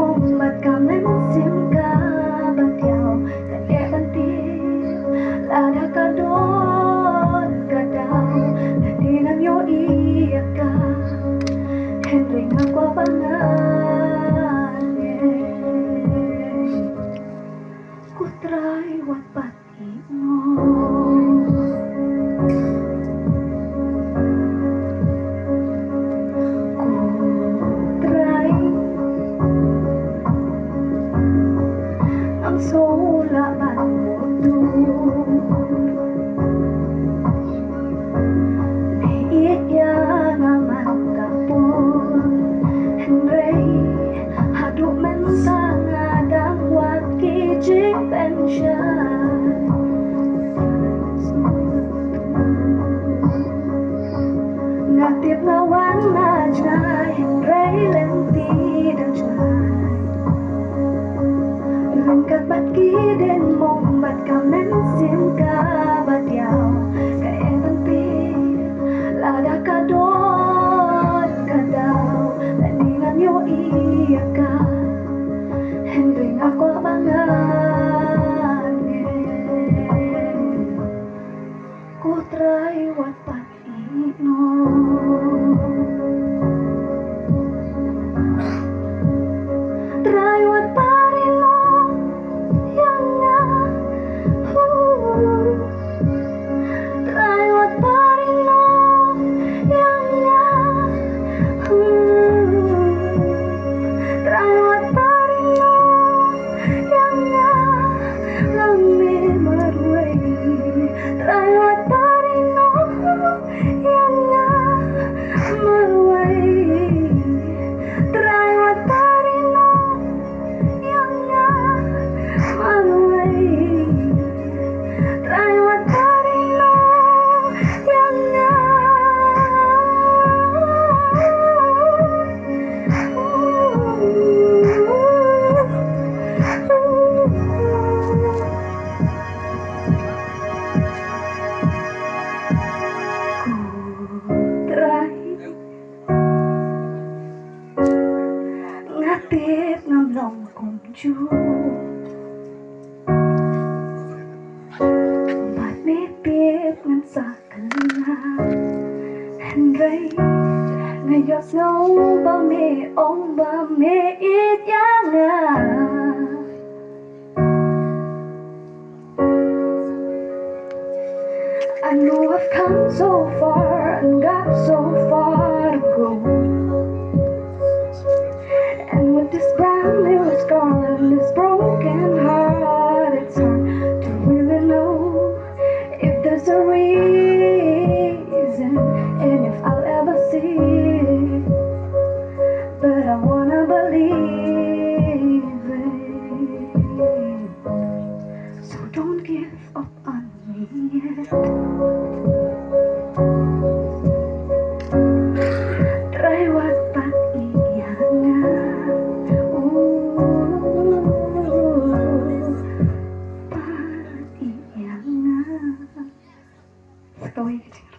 mong ba't ka mensim ka ba't yaw kalibantil lada ka doon ka daw na di na nyo iyak ka Henry nga kwa pangalan kutray wat pati mo sola bantu iya naman kapon Henry haduk mentang adang waki jing pension natip lawan najay Henry lenti dan jay Rangkat bat kiden mong bat ka mensim ka bat yaw kaya bantil lada ka doon ka daw landingan yo iya ka Henry nga ko bangan ko try wat pat ino try wat parino ngatip ng lòng cùng chú Bạn biết biết ngăn xa cân Henry ngày giọt snow ba mê ít yang I know I've come so far and got so far to go with this brand new scar and this broken heart, it's hard to really know if there's a reason and if I'll ever see it. But I wanna believe it. So don't give up on me yet. Try what but Go eat.